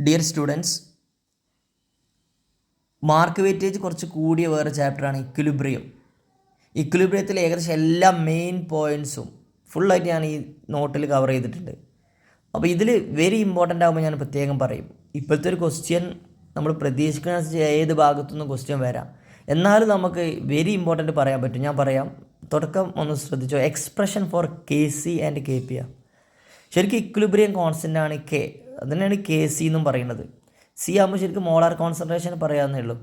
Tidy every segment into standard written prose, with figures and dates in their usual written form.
Dear students, mark weightage കുറച്ച് കൂടിയ വേറെ ചാപ്റ്ററാണ് ഇക്വിലിബ്രിയം. ഇക്വിലിബ്രിയത്തിൽ ഏകദേശം എല്ലാ മെയിൻ പോയിൻറ്റ്സും ഫുള്ളായിട്ട് ഞാൻ ഈ നോട്ടിൽ കവർ ചെയ്തിട്ടുണ്ട്. അപ്പോൾ ഇതിൽ വെരി ഇമ്പോർട്ടൻ്റ് ആകുമ്പോൾ ഞാൻ പ്രത്യേകം പറയും. ഇപ്പോഴത്തെ ഒരു ക്വസ്റ്റ്യൻ നമ്മൾ പ്രതീക്ഷിക്കുന്ന ഏത് ഭാഗത്തുനിന്നും ക്വസ്റ്റ്യൻ വരാം, എന്നാലും നമുക്ക് വെരി ഇമ്പോർട്ടൻ്റ് പറയാൻ പറ്റും. ഞാൻ പറയാം, തുടക്കം ഒന്ന് ശ്രദ്ധിച്ചോ. Expression for K C and K P ആണ്. ശരിക്കും ഇക്വിലിബ്രിയം കോൺസ്റ്റൻ്റ് ആണ് കെ, അതിനാണ് കെ സി എന്നും പറയുന്നത്. സി ആകുമ്പോൾ ശരിക്കും മോളാർ കോൺസെൻട്രേഷൻ പറയാവുന്നേ ഉള്ളൂ.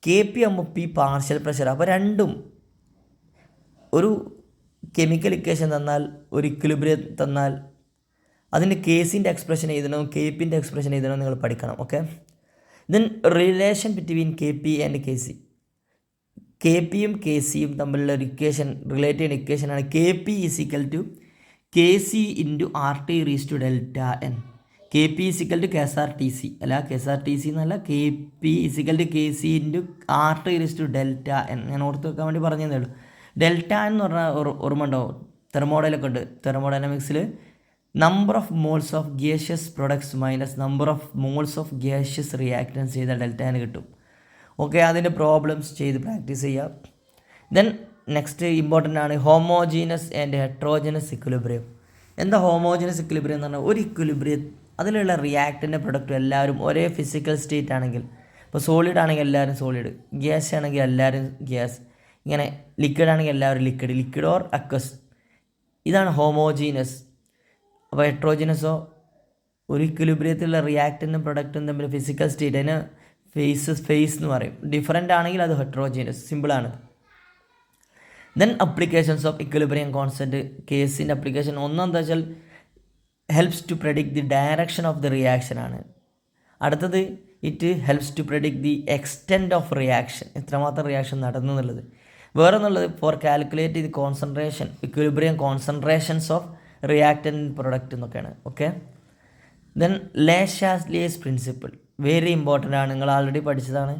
കെ പി ആകുമ്പോൾ പി പാർഷ്യൽ പ്രഷർ. അപ്പോൾ രണ്ടും ഒരു കെമിക്കൽ ഇക്വേഷൻ തന്നാൽ, ഒരു ഇക്വിലിബ്രിയം തന്നാൽ അതിൻ്റെ കെ സിൻ്റെ എക്സ്പ്രഷൻ എഴുതണോ കെ പിൻ്റെ എക്സ്പ്രഷൻ എഴുതണോ നിങ്ങൾ പഠിക്കണം. Okay, then relation between K P and K C. K പിയും കെ സിയും തമ്മിലുള്ള ഒരു ഇക്വേഷൻ, റിലേറ്റ് ചെയ്യുന്ന ഇക്വേഷനാണ് K P is equal to K C into R T raise to delta N. K P is equal to K S R T C, അല്ല K S R T C എന്നല്ല, K P is equal to K C into R T raise to delta n. ഞാൻ ഓർത്ത് വെക്കാൻ വേണ്ടി പറഞ്ഞതേ ഉള്ളൂ. Delta എന്ന് പറഞ്ഞാൽ ഓർമ്മ ഉണ്ടോ? തെർമോഡൈലൊക്കെ ഉണ്ട്. തെർമോഡൈനാമിക്സിൽ number of moles of gaseous products minus number of moles of gaseous reactants ചെയ്താൽ ഡെൽറ്റ എന്ന് കിട്ടും. ഓക്കെ, അതിൻ്റെ പ്രോബ്ലംസ് ചെയ്ത് പ്രാക്ടീസ് ചെയ്യാം. ദെൻ നെക്സ്റ്റ് ഇമ്പോർട്ടൻ്റ് ആണ് ഹോമോജീനസ് ആൻഡ് ഹെട്രോജനസ് ഇക്വിലിബ്രിയം. എന്താ ഹോമോജനസ് ഇക്വിലിബ്രിയം എന്ന് പറഞ്ഞാൽ? ഒരു ഇക്വിലിബ്രിയം അതിലുള്ള റിയാക്റ്റിൻ്റെ പ്രൊഡക്റ്റും എല്ലാവരും ഒരേ ഫിസിക്കൽ സ്റ്റേറ്റ് ആണെങ്കിൽ, ഇപ്പോൾ സോളിഡ് ആണെങ്കിൽ എല്ലാവരും സോളിഡ്, ഗ്യാസ് ആണെങ്കിൽ എല്ലാവരും ഗ്യാസ്, ഇങ്ങനെ ലിക്വിഡ് ആണെങ്കിൽ എല്ലാവരും ലിക്വിഡ്, ലിക്വിഡ് ഓർ അക്വസ്. ഇതാണ് ഹോമോജീനസ്. അപ്പോൾ ഹെട്രോജനസോ ഒരു ഇക്വിലിബ്രിയത്തിലുള്ള റിയാക്റ്റിൻ്റെ പ്രൊഡക്റ്റും തമ്മിൽ ഫിസിക്കൽ സ്റ്റേറ്റ്, അതിന് ഫേസ് എന്ന് പറയും. ഡിഫറൻ്റ് ആണെങ്കിൽ അത് ഹെട്രോജീനസ്. സിമ്പിളാണ്. Then applications of equilibrium constant. കേസിൻ്റെ അപ്ലിക്കേഷൻ ഒന്നെന്താ വെച്ചാൽ helps to predict the direction of the reaction ആണ്. അടുത്തത് it helps to predict the extent of reaction, എത്രമാത്രം റിയാക്ഷൻ നടന്നു എന്നുള്ളത്. വേറെ എന്നുള്ളത് for calculate the concentration, equilibrium concentrations of reactant product എന്നൊക്കെയാണ്. Okay, then Le Chatelier's principle very important ആണ്. നിങ്ങൾ ആൾറെഡി പഠിച്ചതാണ്.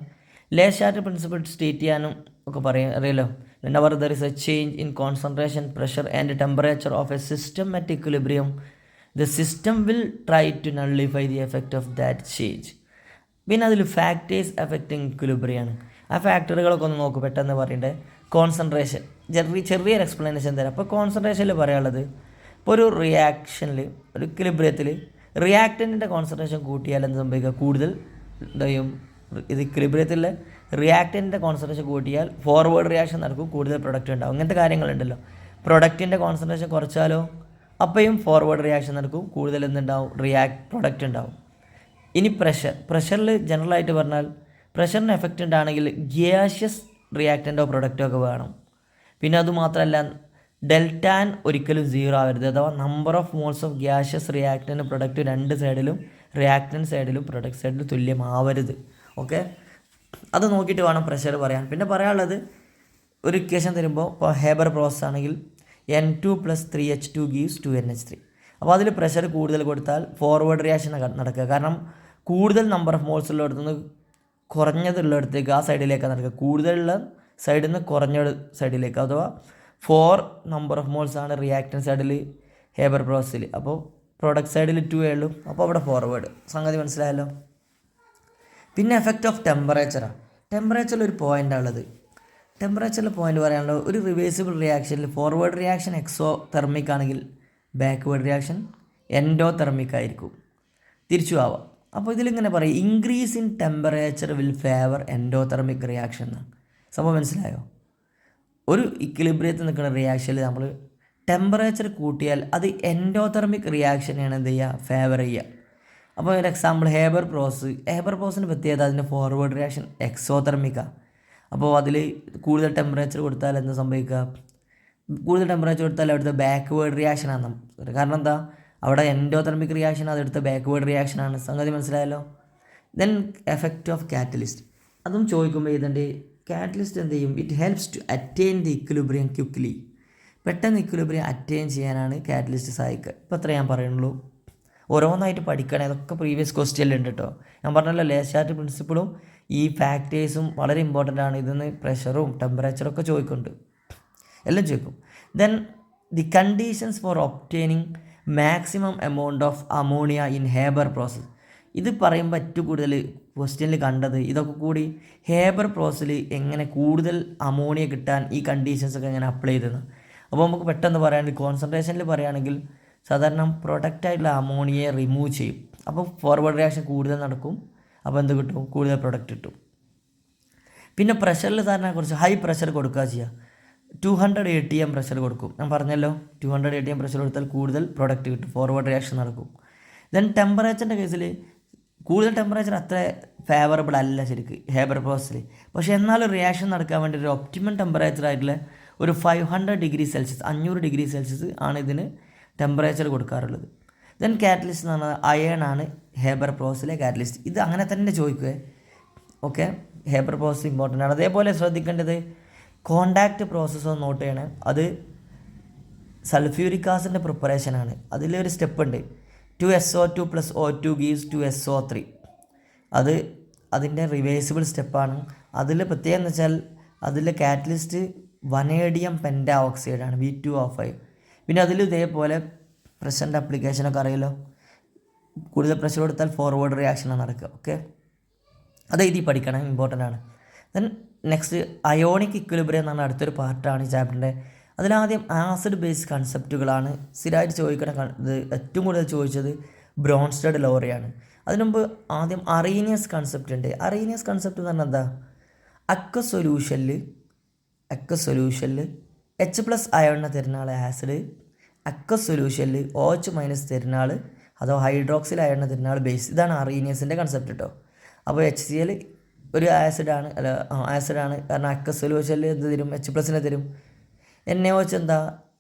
ലെ ഷാറ്റ്ലിയർ പ്രിൻസിപ്പിൾ സ്റ്റേറ്റ് ചെയ്യാനും ഒക്കെ അറിയാലോ. whenever there is a change in concentration, pressure and temperature of a system at equilibrium, the system will try to nullify the effect of that change. പിന്നെ അതിൽ factors affecting ഇക്വിലിബ്രിയാണ്. ആ ഫാക്ടറുകളൊക്കെ ഒന്ന് നോക്കും പെട്ടെന്ന് പറയണ്ടേ. കോൺസെൻട്രേഷൻ, ചെറിയൊരു എക്സ്പ്ലനേഷൻ തരാം. അപ്പോൾ കോൺസെൻട്രേഷനിൽ പറയാനുള്ളത്, ഇപ്പോൾ ഒരു റിയാക്ഷനിൽ, ഒരു ഇക്വിലിബ്രിയത്തിൽ റിയാക്റ്റൻറ്റിൻ്റെ കോൺസെൻട്രേഷൻ കൂട്ടിയാൽ എന്ത് സംഭവിക്കുക? കൂടുതൽ എന്തായും ഇത് ഇക്വിലിബ്രിയത്തിലെ റിയാക്റ്റൻറ്റിൻ്റെ കോൺസെൻട്രേഷൻ കൂട്ടിയാൽ ഫോർവേഡ് റിയാക്ഷൻ നടക്കും, കൂടുതൽ പ്രൊഡക്റ്റ് ഉണ്ടാവും. അങ്ങനത്തെ കാര്യങ്ങളുണ്ടല്ലോ. പ്രൊഡക്റ്റിൻ്റെ കോൺസെൻട്രേഷൻ കുറച്ചാലോ അപ്പോഴും ഫോർവേഡ് റിയാക്ഷൻ നടക്കും, കൂടുതൽ എന്തുണ്ടാവും? പ്രൊഡക്റ്റ് ഉണ്ടാവും. ഇനി പ്രഷറിൽ ജനറലായിട്ട് പറഞ്ഞാൽ പ്രഷറിന് എഫക്റ്റ് ഉണ്ടാണെങ്കിൽ ഗ്യാഷ്യസ് റിയാക്റ്റൻ്റോ പ്രൊഡക്റ്റോ ഒക്കെ വേണം. പിന്നെ അതുമാത്രമല്ല ഡെൽറ്റാൻ ഒരിക്കലും സീറോ ആവരുത്. അഥവാ number of moles of gaseous reactant product രണ്ട് സൈഡിലും, റിയാക്റ്റൻ്റ് സൈഡിലും പ്രൊഡക്റ്റ് സൈഡിലും തുല്യമാവരുത്. ഓക്കെ, അത് നോക്കിയിട്ട് വേണം പ്രഷർ പറയാൻ. പിന്നെ പറയാനുള്ളത്, ഒരു ഇക്വേഷൻ തരുമ്പോൾ ഇപ്പോൾ ഹേബർ പ്രോസസ് ആണെങ്കിൽ N2 + 3H2 gives 2NH3. അപ്പോൾ അതിൽ പ്രഷർ കൂടുതൽ കൊടുത്താൽ ഫോർവേഡ് റിയാക്ഷൻ നടക്കുക. കാരണം കൂടുതൽ നമ്പർ ഓഫ് മോൾസ് ഉള്ളിടത്തുനിന്ന് കുറഞ്ഞതുള്ളിടത്തേക്ക് ആ സൈഡിലേക്കാണ് നടക്കുക. കൂടുതലുള്ള സൈഡിൽ നിന്ന് കുറഞ്ഞ സൈഡിലേക്ക്. അഥവാ 4 നമ്പർ ഓഫ് മോൾസ് ആണ് റിയാക്റ്റൻ സൈഡിൽ ഹേബർ പ്രോസസ്സിൽ. അപ്പോൾ പ്രൊഡക്റ്റ് സൈഡിൽ 2 ഉള്ളൂ. അപ്പോൾ അവിടെ ഫോർവേഡ്. സംഗതി മനസ്സിലായല്ലോ. പിന്നെ എഫക്റ്റ് ഓഫ് ടെമ്പറേച്ചറാണ്. ടെമ്പറേച്ചറിൽ ഒരു പോയിൻ്റാണ് ഉള്ളത്. ടെമ്പറേച്ചറിൽ പോയിൻ്റ് പറയാനുള്ളത്, ഒരു റിവേഴ്സിബിൾ റിയാക്ഷനിൽ ഫോർവേഡ് റിയാക്ഷൻ എക്സോ തെർമിക് ആണെങ്കിൽ ബാക്ക്വേർഡ് റിയാക്ഷൻ എൻഡോ തെർമിക് ആയിരിക്കും. തിരിച്ചു ആവാം. അപ്പോൾ ഇതിലിങ്ങനെ പറയും, increase in temperature will favour endo thermic reaction എന്നാണ്. സംഭവം മനസ്സിലായോ? ഒരു ഇക്വിലിബ്രിയത്തിൽ നിൽക്കുന്ന റിയാക്ഷനിൽ നമ്മൾ ടെമ്പറേച്ചർ കൂട്ടിയാൽ അത് എൻഡോ തെർമിക് റിയാക്ഷനെയാണ് എന്ത് ചെയ്യുക? ഫേവർ ചെയ്യുക. അപ്പോൾ ഒരു എക്സാമ്പിൾ ഹേബർ പ്രോസസ്സിന് പ്രത്യേകത അതിൻ്റെ ഫോർവേഡ് റിയാക്ഷൻ എക്സോതെർമിക്കാണ്. അപ്പോൾ അതിൽ കൂടുതൽ ടെമ്പറേച്ചർ കൊടുത്താൽ എന്താ സംഭവിക്കുക? കൂടുതൽ ടെമ്പറേച്ചർ കൊടുത്താൽ അവിടുത്തെ ബാക്ക്വേർഡ് റിയാക്ഷനാണ്. കാരണം എന്താ? അവിടെ എൻഡോതെർമിക് റിയാക്ഷൻ, അതെടുത്ത ബാക്ക്വേർഡ് റിയാക്ഷനാണ്. സംഗതി മനസ്സിലായല്ലോ. ദെൻ എഫക്റ്റ് ഓഫ് കാറ്റലിസ്റ്റ്, അതും ചോദിക്കുമ്പോൾ ഇതെൻ്റെ കാറ്റലിസ്റ്റ് എന്ത് ചെയ്യും? It helps to attain the equilibrium quickly. പെട്ടെന്ന് ഇക്വിലിബ്രിയം അറ്റൈൻ ചെയ്യാനാണ് കാറ്റലിസ്റ്റ് സഹായിക്കുക. ഇപ്പോൾ അത്ര ഞാൻ പറയുന്നുള്ളൂ. ഓരോന്നായിട്ട് പഠിക്കണം. അതൊക്കെ പ്രീവിയസ് ക്വസ്റ്റ്യനിലുണ്ട് കേട്ടോ. ഞാൻ പറഞ്ഞല്ലോ, ലെ ഷാറ്റ്ലിയർ പ്രിൻസിപ്പിളും ഈ ഫാക്ടേഴ്സും വളരെ ഇമ്പോർട്ടൻ്റ് ആണ്. ഇതിന്ന് പ്രഷറും ടെമ്പറേച്ചറൊക്കെ ചോദിക്കുന്നുണ്ട്, എല്ലാം ചോദിക്കും. Then the conditions for obtaining maximum amount of ammonia in Haber process. ഇത് പറയുമ്പോൾ ഏറ്റവും കൂടുതൽ ക്വസ്റ്റ്യനിൽ കണ്ടത് ഇതൊക്കെ കൂടി ഹേബർ പ്രോസസ്സിൽ എങ്ങനെ കൂടുതൽ അമോണിയ കിട്ടാൻ ഈ കണ്ടീഷൻസൊക്കെ എങ്ങനെ അപ്ലൈ ചെയ്തതെന്ന്. അപ്പോൾ നമുക്ക് പെട്ടെന്ന് പറയാണെങ്കിൽ കോൺസെൻട്രേഷനിൽ പറയുകയാണെങ്കിൽ സാധാരണ പ്രൊഡക്റ്റായിട്ടുള്ള അമോണിയയെ റിമൂവ് ചെയ്യും. അപ്പോൾ ഫോർവേഡ് റിയാക്ഷൻ കൂടുതൽ നടക്കും. അപ്പോൾ എന്ത് കിട്ടും? കൂടുതൽ പ്രൊഡക്റ്റ് കിട്ടും. പിന്നെ പ്രഷറിൽ സാധാരണ കുറച്ച് ഹൈ പ്രഷർ കൊടുക്കുക ചെയ്യുക. 200 ATM പ്രഷർ കൊടുക്കും. ഞാൻ പറഞ്ഞല്ലോ 200 ATM പ്രഷർ കൊടുത്താൽ കൂടുതൽ പ്രൊഡക്റ്റ് കിട്ടും, ഫോർവേഡ് റിയാക്ഷൻ നടക്കും. ദെൻ ടെമ്പറേച്ചറിൻ്റെ കേസിൽ കൂടുതൽ ടെമ്പറേച്ചർ അത്ര ഫേവറബിൾ അല്ല ശരിക്ക് ഹേബർ പ്രോസസ്സിൽ. പക്ഷേ എന്നാലും റിയാക്ഷൻ നടക്കാൻ വേണ്ടി ഒരു ഒപ്റ്റിമം ടെമ്പറേച്ചർ ആയിട്ടുള്ള ഒരു 500 ഡിഗ്രി സെൽഷ്യസ് 500 ഡിഗ്രി സെൽഷ്യസ് ആണ് ഇതിന് ടെമ്പറേച്ചർ കൊടുക്കാറുള്ളത്. ദെൻ കാറ്റലിസ്റ്റ് എന്ന് പറഞ്ഞാൽ അയൺ ആണ് ഹേബർ പ്രോസസ്സിലെ കാറ്റലിസ്റ്റ്. ഇത് അങ്ങനെ തന്നെ ചോദിക്കുക. ഓക്കെ, ഹേബർ പ്രോസസ്സ് ഇമ്പോർട്ടൻ്റ് ആണ്. അതേപോലെ ശ്രദ്ധിക്കേണ്ടത് കോണ്ടാക്റ്റ് പ്രോസസ്സ് ഒന്ന് നോട്ട് ചെയ്യണം. അത് സൾഫ്യൂരിക് ആസിഡിൻ്റെ പ്രിപ്പറേഷനാണ്. അതിലൊരു സ്റ്റെപ്പ് ഉണ്ട്, 2SO2 + O2 gives 2SO3. അത് അതിൻ്റെ റിവേഴ്സിബിൾ സ്റ്റെപ്പാണ്. അതിൽ പ്രത്യേകം എന്ന് വെച്ചാൽ അതിലെ കാറ്റലിസ്റ്റ് വനേഡിയം പെൻറ്റാ ഓക്സൈഡാണ്, V2O5. പിന്നെ അതിൽ ഇതേപോലെ പ്രഷറിൻ്റെ അപ്ലിക്കേഷനൊക്കെ അറിയാലോ, കൂടുതൽ പ്രഷർ കൊടുത്താൽ ഫോർവേഡ് റിയാക്ഷനാണ് നടക്കുക. ഓക്കെ, അത് എഴുതി പഠിക്കണം, ഇമ്പോർട്ടൻ്റ് ആണ്. ദെൻ നെക്സ്റ്റ് അയോണിക് ഇക്വിലിബ്രിയം എന്ന് പറഞ്ഞാൽ അടുത്തൊരു പാർട്ടാണ് ഈ ചാപ്റ്ററിൻ്റെ. അതിലാദ്യം ആസിഡ് ബേസ് കൺസെപ്റ്റുകളാണ് സ്ഥിരമായിട്ട് ചോദിക്കണ. ഇത് ഏറ്റവും കൂടുതൽ ചോദിച്ചത് ബ്രോൺസ്റ്റഡ് ലോറിയാണ്. അതിനുമുമ്പ് ആദ്യം അറീനിയസ് കൺസെപ്റ്റ് ഉണ്ട്. അറീനിയസ് കൺസെപ്റ്റ് എന്ന് പറഞ്ഞാൽ എന്താ? അക്വ സൊല്യൂഷനിൽ H+ അയോണിനെ തരുന്ന ആൾ ആസിഡ്, അക്വ സൊല്യൂഷനിൽ OH- തരുന്ന ആൾ അതോ ഹൈഡ്രോക്സിൽ അയോണിനെ തരുന്ന ആൾ ബേസ്. ഇതാണ് അറീനിയസിൻ്റെ കൺസെപ്റ്റ് കേട്ടോ. അപ്പോൾ HCl ഒരു ആസിഡാണ്, കാരണം അക്വ സൊല്യൂഷനിൽ എന്ത് തരും? H+ തരും. NaOH എന്താ?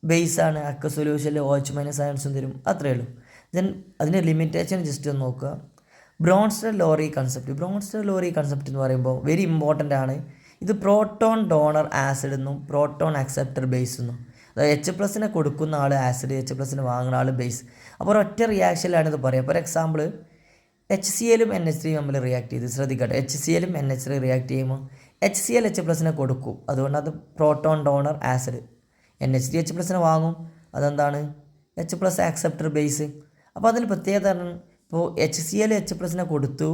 ബേസാണ്. അക്വ സൊല്യൂഷനിൽ OH- അയോൺസും തരും. അത്രയേ ഉള്ളൂ. ദെൻ അതിൻ്റെ ലിമിറ്റേഷൻ ജസ്റ്റ് ഒന്ന് നോക്കുക. ബ്രോൺസ്റ്റഡ് ലോറി കൺസെപ്റ്റ് എന്ന് പറയുമ്പോൾ വെരി ഇമ്പോർട്ടൻ്റ് ആണ്. ഇത് പ്രോട്ടോൺ ഡോണർ ആസിഡ് എന്നും പ്രോട്ടോൺ അക്സെപ്റ്റർ ബേസ് എന്നും. അതായത് H+ കൊടുക്കുന്ന ആൾ ആസിഡ്, H+ വാങ്ങുന്ന ആൾ ബേസ്. അപ്പോൾ ഒരൊറ്റ റിയാക്ഷനിലാണ് ഇത് പറയുക. ഫോർ എക്സാമ്പിൾ HCl ഉം NH3 തമ്മിൽ റിയാക്ട് ചെയ്ത് ശ്രദ്ധിക്കട്ടെ. HCl ഉം NH3 റിയാക്ട് ചെയ്യുമ്പോൾ HCl H+ കൊടുക്കും. അതുകൊണ്ട് അത് proton donor acid. NH3 H+ വാങ്ങും. അതെന്താണ്? H+ acceptor base. അപ്പോൾ അതിന് പ്രത്യേകത ഇപ്പോൾ HCl H+ കൊടുത്തു,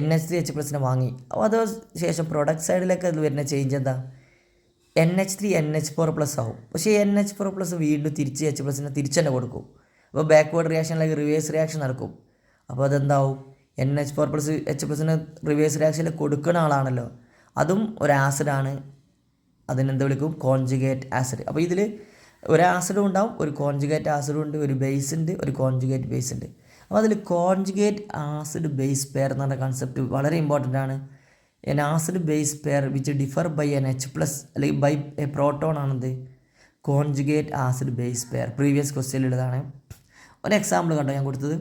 NH3 H+ വാങ്ങി. അപ്പോൾ അത് ശേഷം പ്രൊഡക്റ്റ് സൈഡിലേക്ക് അത് വരുന്ന ചേഞ്ച് എന്താ? NH3 NH4+ ആവും. പക്ഷേ NH4+ വീണ്ടും തിരിച്ച് H+ തിരിച്ച് തന്നെ കൊടുക്കും. അപ്പോൾ ബാക്ക്വേർഡ് റിയാക്ഷനിലേക്ക് റിവേഴ്സ് റിയാക്ഷൻ നടക്കും. അപ്പോൾ അതെന്താവും? NH4+ H+ റിവേഴ്സ് റിയാക്ഷനിൽ കൊടുക്കുന്ന ആളാണല്ലോ, അതും ഒരു ആസിഡാണ്. അതിനെന്ത് വിളിക്കും? Conjugate acid. അപ്പോൾ ഇതിൽ ഒരു ആസിഡും ഉണ്ടാവും, ഒരു കോൺജുഗേറ്റ് ആസിഡും ഉണ്ട്, ഒരു ബേസ് ഉണ്ട്, ഒരു കോൺജുഗേറ്റ് ബേസ് ഉണ്ട്. അപ്പോൾ അതിൽ കോൺജുഗേറ്റ് ആസിഡ് ബേസ് പെയർ എന്ന് പറഞ്ഞ കൺസെപ്റ്റ് വളരെ ഇമ്പോർട്ടൻ്റ് ആണ്. An acid base pair which differ by NH+ അല്ലെങ്കിൽ ബൈ എ പ്രോട്ടോൺ ആണെന്ത്? Conjugate acid base pair. Previous ക്വസ്റ്റ്യനിലുള്ളതാണ്. ഒരു എക്സാമ്പിൾ കണ്ടോ ഞാൻ കൊടുത്തത്?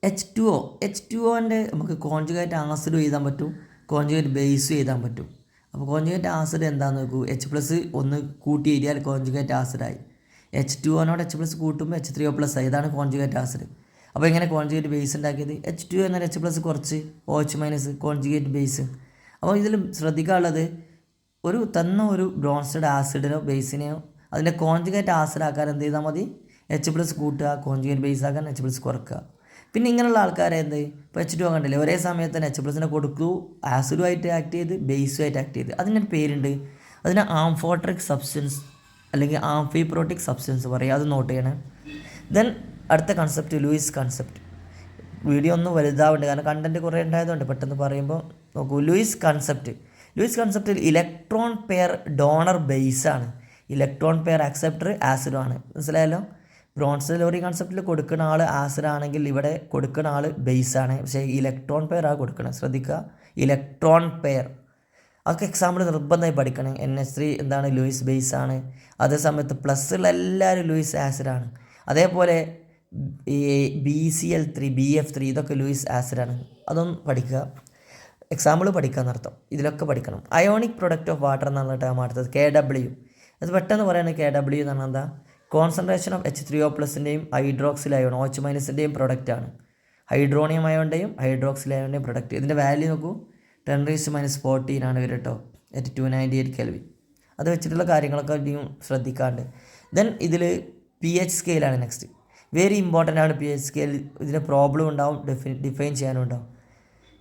H2O നമുക്ക് കോൺജുഗേറ്റ് ആസിഡും എഴുതാൻ പറ്റും, കോൺജുഗേറ്റ് ബേസും എഴുതാൻ പറ്റും. അപ്പോൾ കോൺജുഗേറ്റ് ആസിഡ് എന്താണെന്ന് നോക്കൂ. H+ ഒന്ന് കൂട്ടി എഴുതിയാൽ കോൺജുഗേറ്റ് ആസിഡായി. H2O H+ കൂട്ടുമ്പോൾ H3O+ ആയി. ഇതാണ് കോൺജുഗേറ്റ് ആസിഡ്. അപ്പോൾ എങ്ങനെ കോൺജുഗേറ്റ് ബേസ് ഉണ്ടാക്കിയത്? H2 എന്നാൽ H+ കുറച്ച് OH- കോൺജുഗേറ്റ് ബേസ്. അപ്പോൾ ഇതിൽ ശ്രദ്ധിക്കാനുള്ളത് ഒരു ബ്രോൺസ്റ്റഡ് ആസിഡിനോ ബേസിനെയോ അതിൻ്റെ കോൺജുഗേറ്റ് ആസിഡ് ആക്കാൻ എന്ത് ചെയ്താൽ മതി? H+ കൂട്ടുക, കോൺജുഗേറ്റ് ബേസ് ആക്കാൻ H+ കുറക്കുക. പിന്നെ ഇങ്ങനെയുള്ള ആൾക്കാരെ എന്ത്? ഇപ്പോൾ H2O കണ്ടില്ലേ, ഒരേ സമയത്ത് തന്നെ H+ കൊടുക്കൂ, ആസിഡുമായിട്ട് ആക്ട് ചെയ്ത് ബേസുമായിട്ട് ആക്ട് ചെയ്ത്. അതിനൊരു പേരുണ്ട്. അതിന് ആംഫോട്രിക് സബ്സ്റ്റൻസ് അല്ലെങ്കിൽ ആംഫിപ്രോട്ടിക് സബ്സ്റ്റൻസ് പറയും. അത് നോട്ട് ചെയ്യണം. ദെൻ അടുത്ത കൺസെപ്റ്റ് ലൂയിസ് കൺസെപ്റ്റ്. വീഡിയോ ഒന്നും വലുതാവുന്നുണ്ട് കാരണം കണ്ടൻറ്റ് കുറേ ഉണ്ടായതുകൊണ്ട് പെട്ടെന്ന് പറയുമ്പോൾ നോക്കൂ. ലൂയിസ് കൺസെപ്റ്റിൽ ഇലക്ട്രോൺ പെയർ ഡോണർ ബേസാണ്, ഇലക്ട്രോൺ പെയർ അക്സെപ്റ്റർ ആസിഡുമാണ്. മനസ്സിലായല്ലോ? ബ്രോൺസ്റ്റഡ് ലോറി കൺസെപ്റ്റിൽ കൊടുക്കുന്ന ആൾ ആസിഡ് ആണെങ്കിൽ ഇവിടെ കൊടുക്കുന്ന ആൾ ബേസാണ്. പക്ഷേ ഇലക്ട്രോൺ പെയർ ആ കൊടുക്കണം. ശ്രദ്ധിക്കുക, ഇലക്ട്രോൺ പെയർ. അതൊക്കെ എക്സാമ്പിൾ നിർബന്ധമായി പഠിക്കണം. NH3 എന്താണ്? ലൂയിസ് ബേസ് ആണ്. അതേ സമയത്ത് പ്ലസ്സുള്ള എല്ലാവരും ലൂയിസ് ആസിഡാണ്. അതേപോലെ ഈ BCl3 BF3 ഇതൊക്കെ ലൂയിസ് ആസിഡാണ്. അതൊന്നും പഠിക്കുക, എക്സാമ്പിൾ പഠിക്കുക എന്നർത്ഥം. ഇതിലൊക്കെ പഠിക്കണം. അയോണിക് പ്രൊഡക്റ്റ് ഓഫ് വാട്ടർ എന്നുള്ള ടേം അടുത്തത് KW. അത് പെട്ടെന്ന് പറയുകയാണെങ്കിൽ KW എന്ന് പറഞ്ഞാൽ എന്താ? കോൺസെൻട്രേഷൻ ഓഫ് H3O+ൻ്റെയും ഹൈഡ്രോക്സിൽ അയോൺ OH- പ്രൊഡക്റ്റാണ്. ഹൈഡ്രോണിയം അയോണിൻ്റെയും ഹൈഡ്രോക്സിൽ അയോണിൻ്റെയും പ്രൊഡക്റ്റ്. ഇതിൻ്റെ വാല്യൂ നോക്കൂ, 10⁻14 ആണ് വരും കേട്ടോ, at 298 Kelvin. അത് വെച്ചിട്ടുള്ള കാര്യങ്ങളൊക്കെ ഇനിയും ശ്രദ്ധിക്കാണ്ട്. ദെൻ ഇതിൽ pH സ്കെയിലാണ് നെക്സ്റ്റ്. വെരി ഇമ്പോർട്ടൻ്റ് ആണ്. pH സ്കെയിൽ ഇതിൻ്റെ പ്രോബ്ലം ഉണ്ടാവും, ഡിഫൈൻ ചെയ്യാനും ഉണ്ടാവും.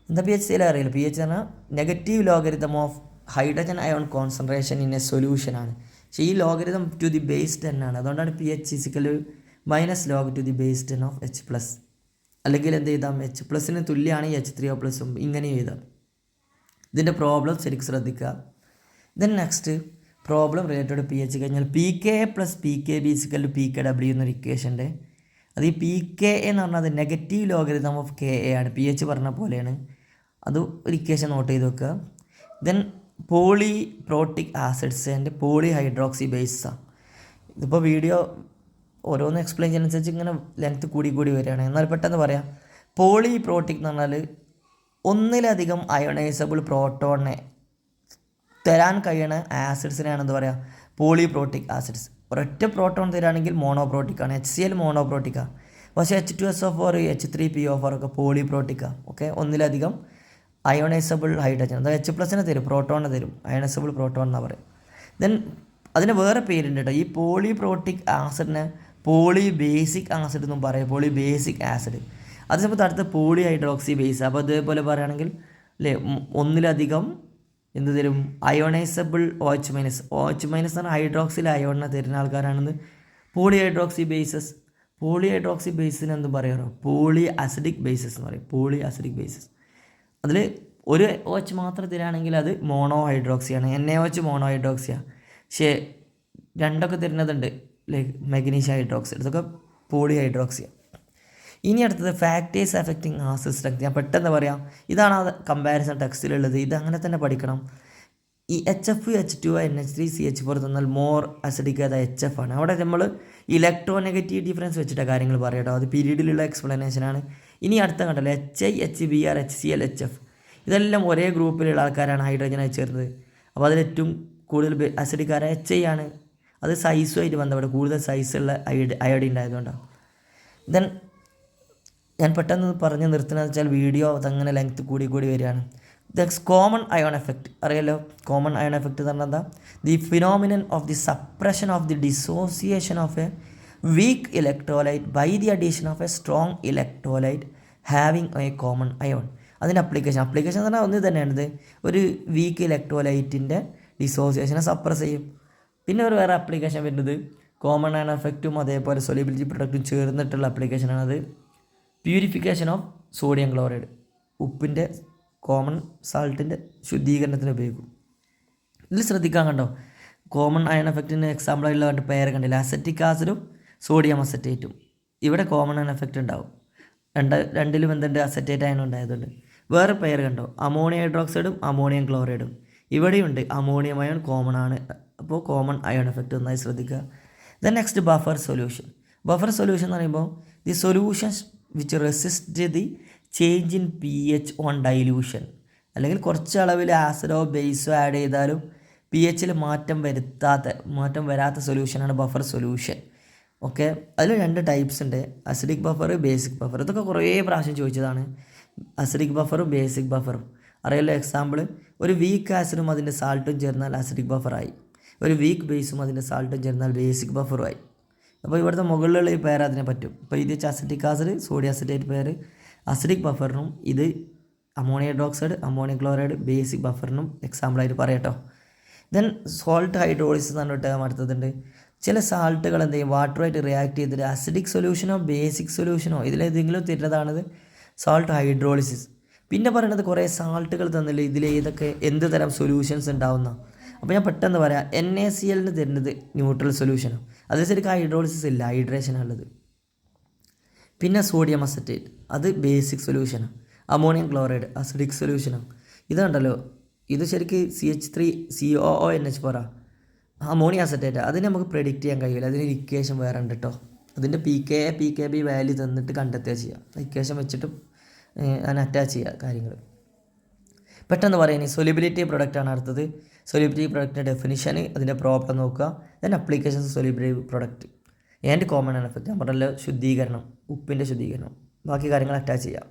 എന്താ pH സ്കെയിൽ അറിയില്ല. pH എന്ന് പറഞ്ഞാൽ negative logarithm of hydrogen ion concentration in A solution ആണ്. പക്ഷേ ഈ ലോഗരിതം ടു ദി ബേസ് 10 ആണ്. അതുകൊണ്ടാണ് pH -log to the base 10 of H+. അല്ലെങ്കിൽ എന്ത് ചെയ്താം, H+ന് തുല്യമാണ് ഈ H3O+, ഇങ്ങനെ എഴുതാം. ഇതിൻ്റെ പ്രോബ്ലം ശരിക്കും ശ്രദ്ധിക്കുക. Then next problem related pH കഴിഞ്ഞാൽ pKa + pKb = pKw എന്നൊരു ഇക്വേഷൻ ഉണ്ട്. അത് ഈ pKa എന്ന് പറഞ്ഞാൽ അത് നെഗറ്റീവ് ലോഗരിതം ഓഫ് Ka ആണ്. pH പറഞ്ഞ പോലെയാണ്. അത് ഒരു ഇക്വേഷൻ നോട്ട് ചെയ്ത് വെക്കുക. Then poly protic acids and poly hydroxy ബേസാണ്. ഇതിപ്പോൾ വീഡിയോ ഓരോന്ന് എക്സ്പ്ലെയിൻ ചെയ്യുന്നതനുസരിച്ച് ഇങ്ങനെ ലെങ്ത്ത് കൂടി വരികയാണ്. എന്നാൽ പെട്ടെന്ന് പറയാം. പോളി പ്രോട്ടിക് എന്ന് പറഞ്ഞാൽ ഒന്നിലധികം അയോണൈസബിൾ പ്രോട്ടോണിനെ തരാൻ കഴിയണ ആസിഡ്സിനെയാണ് എന്താ പറയുക, പോളി പ്രോട്ടിക് ആസിഡ്സ്. ഒരൊറ്റ പ്രോട്ടോൺ തരാണെങ്കിൽ മോണോപ്രോട്ടിക്കാണ്. HCl മോണോപ്രോട്ടിക്കാണ്. പക്ഷേ H2SO4 H3PO4 ഒക്കെ പോളി പ്രോട്ടിക്കാണ്. ഓക്കെ, ഒന്നിലധികം അയോണൈസബിൾ ഹൈഡ്രജൻ, അതായത് H+ തരും, പ്രോട്ടോണിനെ തരും, അയോണൈസബിൾ പ്രോട്ടോൺ എന്നാണ് പറയും. ദെൻ അതിന് വേറെ പേരുണ്ട് കേട്ടോ. ഈ പോളി പ്രോട്ടിക് ആസിഡിനെ പോളി ബേസിക് ആസിഡ് എന്നും പറയും. Poly basic acid. അത് സമയത്ത് അടുത്ത പോളി ഹൈഡ്രോക്സി ബേസ്. അപ്പോൾ അതേപോലെ പറയുകയാണെങ്കിൽ അല്ലേ, ഒന്നിലധികം എന്ത് തരും, അയോണൈസബിൾ OH- എന്ന് പറഞ്ഞാൽ ഹൈഡ്രോക്സിൽ അയോണിനെ തരുന്ന ആൾക്കാരാണെന്ന് poly hydroxy bases. Poly hydroxy ബേസിന് എന്ത് പറയാറോ, പോളി അസിഡിക് ബേസസ് എന്ന് പറയും. Poly acidic bases. അതിൽ ഒരു OH മാത്രം തരികയാണെങ്കിൽ അത് മോണോ ഹൈഡ്രോക്സിയാണ്. NaOH മോണോ ഹൈഡ്രോക്സിയാണ്. പക്ഷേ രണ്ടൊക്കെ തരുന്നതുണ്ട്, ലൈക്ക് മഗ്നീഷ്യം ഹൈഡ്രോക്സൈഡ്, ഇതൊക്കെ പോളി ഹൈഡ്രോക്സിയാണ്. ഇനി അടുത്തത് ഫാക്ടേഴ്സ് അഫക്റ്റിംഗ് ആസിഡ് സ്ട്രെങ്ത്. ഞാൻ പെട്ടെന്ന് പറയാം. ഇതാണ് ആ കമ്പാരിസൺ ടെക്സ്റ്റിലുള്ളത്. ഇത് അങ്ങനെ തന്നെ പഠിക്കണം. ഈ HF, H2O, NH3, CH4 തന്നാൽ മോർ അസിഡിക് അത് HF ആണ്. അവിടെ നമ്മൾ ഇലക്ട്രോനെഗറ്റീവ് ഡിഫറൻസ് വെച്ചിട്ട് കാര്യങ്ങൾ പറയാം കേട്ടോ. അത് പീരീഡിലുള്ള എക്സ്പ്ലനേഷനാണ്. ഇനി അടുത്ത കണ്ടല്ലോ, HI, HBr, HCl, HF, ഇതെല്ലാം ഒരേ ഗ്രൂപ്പിലുള്ള ആൾക്കാരാണ് ഹൈഡ്രജനായി ചേർന്നത്. അപ്പോൾ അതിലേറ്റവും കൂടുതൽ അസിഡിക്കാര HI ആണ്. അത് സൈസുമായിട്ട് ബന്ധപ്പെട്ട് കൂടുതൽ സൈസുള്ള അയോഡിൻ ഉണ്ടായതുകൊണ്ടാണ്. ദെൻ ഞാൻ പെട്ടെന്ന് പറഞ്ഞ് നിർത്തുന്നതെന്ന് വെച്ചാൽ വീഡിയോ അതങ്ങനെ ലെങ്ത്ത് കൂടി വരികയാണ്. കോമൺ അയോൺ എഫക്റ്റ് അറിയാലോ. കോമൺ അയോൺ എഫക്റ്റ് എന്ന് പറഞ്ഞാൽ എന്താ, the phenomenon of the suppression of the dissociation of a weak electrolyte by the addition of a strong electrolyte having a common ion. അതിൻ്റെ application എന്ന് പറഞ്ഞാൽ ഒന്ന് തന്നെയാണിത്. ഒരു വീക്ക് ഇലക്ട്രോലൈറ്റിൻ്റെ ഡിസോസിയേഷനെ സപ്രസ് ചെയ്യും. പിന്നെ ഒരു വേറെ ആപ്ലിക്കേഷൻ വരുന്നത് കോമൺ അയോൺ എഫക്റ്റും അതേപോലെ സൊല്യൂബിലിറ്റി പ്രൊഡക്റ്റും ചേർന്നിട്ടുള്ള ആപ്ലിക്കേഷനാണത് പ്യൂരിഫിക്കേഷൻ ഓഫ് സോഡിയം ക്ലോറൈഡ്. ഉപ്പിൻ്റെ കോമൺ സാൾട്ടിൻ്റെ ശുദ്ധീകരണത്തിന് ഉപയോഗിക്കും. ഇതിൽ ശ്രദ്ധിക്കാൻ കണ്ടോ, കോമൺ അയൺ എഫക്റ്റിന് എക്സാമ്പിളായിട്ടുള്ള രണ്ട് പേര് കണ്ടില്ല, അസറ്റിക് ആസിഡും സോഡിയം അസറ്റേറ്റും. ഇവിടെ കോമൺ അയൺ എഫക്റ്റ് ഉണ്ടാവും. രണ്ടിലും എന്തുണ്ട്, അസറ്റേറ്റ് അയൺ ഉണ്ടായതുകൊണ്ട്. വേറെ പേര് കണ്ടോ, അമോണിയം ഹൈഡ്രോക്സൈഡും അമോണിയം ക്ലോറൈഡും. ഇവിടെയുണ്ട് അമോണിയം അയൺ കോമൺ ആണ്. അപ്പോൾ കോമൺ അയൺ എഫക്റ്റ് ഒന്നായി ശ്രദ്ധിക്കുക. Then next buffer solution. Buffer solution എന്ന് പറയുമ്പോൾ the solutions which resist the change in pH on dilution. അല്ലെങ്കിൽ കുറച്ച് അളവിൽ ആസിഡോ ബേസോ ആഡ് ചെയ്താലും pHൽ മാറ്റം വരാത്ത സൊല്യൂഷനാണ് ബഫർ സൊല്യൂഷൻ. ഓക്കെ, അതിൽ രണ്ട് ടൈപ്സ് ഉണ്ട്, അസിഡിക് ബഫർ, ബേസിക് ബഫർ. ഇതൊക്കെ കുറേ പ്രാവശ്യം ചോദിച്ചതാണ്. അസിഡിക് ബഫറും ബേസിക് ബഫറും അറിയാലോ. എക്സാമ്പിൾ, ഒരു വീക്ക് ആസിഡും അതിൻ്റെ സാൾട്ടും ചേർന്നാൽ അസിഡിക് ബഫറായി. ഒരു വീക്ക് ബേസും അതിൻ്റെ സാൾട്ടും ചേർന്നാൽ ബേസിക് ബഫറുമായി. അപ്പോൾ ഇവിടുത്തെ മുകളിലുള്ള ഈ പേര് അതിനെ പറ്റും. ഇപ്പോൾ ഇത് അസിറ്റിക് ആസിഡ്, സോഡിയം അസിറ്റേറ്റ് പേര് അസിഡിക് ബഫറിനും, ഇത് ammonium hydroxide, ammonium chloride basic ബഫറിനും എക്സാമ്പിളായിട്ട് പറയട്ടോ. ദെൻ സോൾട്ട് ഹൈഡ്രോളിസിസ് എന്ന് പറഞ്ഞിട്ട് അടുത്തതുണ്ട്. ചില സാൾട്ടുകൾ എന്ത് ചെയ്യും, വാട്ടറുമായിട്ട് റിയാക്ട് ചെയ്തിട്ട് അസിഡിക് സൊല്യൂഷനോ ബേസിക് സൊല്യൂഷനോ ഇതിലേതെങ്കിലും തരുന്നതാണിത് സോൾട്ട് ഹൈഡ്രോളിസിസ്. പിന്നെ പറയുന്നത് കുറേ സാൾട്ടുകൾ തന്നില്ല, ഇതിൽ ഏതൊക്കെ എന്ത് തരം സൊല്യൂഷൻസ് ഉണ്ടാവുന്ന. അപ്പോൾ ഞാൻ പെട്ടെന്ന് പറയാം, NaCl തരുന്നത് ന്യൂട്രൽ സൊല്യൂഷനാണ്. അതിൽ ശരിക്കും ഹൈഡ്രോളിസിസ് ഇല്ല, ഹൈഡ്രേഷനാണുള്ളത്. പിന്നെ സോഡിയം അസറ്റേറ്റ് അത് ബേസിക് സൊല്യൂഷനാണ്. അമോണിയം ക്ലോറൈഡ് അസിഡിക് സൊല്യൂഷനാണ്. ഇതുണ്ടല്ലോ, ഇത് ശരിക്കും CH3COONH4 അമോണിയം അസറ്റേറ്റ്. അതിന് നമുക്ക് പ്രെഡിക്റ്റ് ചെയ്യാൻ കഴിയില്ല. അതിന് ഇക്വേഷൻ വേറെ ഉണ്ട് കേട്ടോ. അതിൻ്റെ PKa PKb വാല്യൂ തന്നിട്ട് കണ്ടെത്തുക ചെയ്യുക. ഇക്വേഷൻ വെച്ചിട്ടും അതിന് അറ്റാച്ച് ചെയ്യുക കാര്യങ്ങൾ. പെട്ടെന്ന് പറയാം. ഇനി സൊല്യൂബിലിറ്റി പ്രൊഡക്റ്റാണ് അടുത്തത്. സൊല്യൂബിലിറ്റി പ്രൊഡക്റ്റിൻ്റെ ഡെഫിനിഷൻ, അതിൻ്റെ പ്രോബ്ലം നോക്കുക. Then applications solubility product and common effect. ഞാൻ പറഞ്ഞല്ലോ, ശുദ്ധീകരണം, ഉപ്പിൻ്റെ ശുദ്ധീകരണം, ബാക്കി കാര്യങ്ങൾ അറ്റാച്ച് ചെയ്യാം.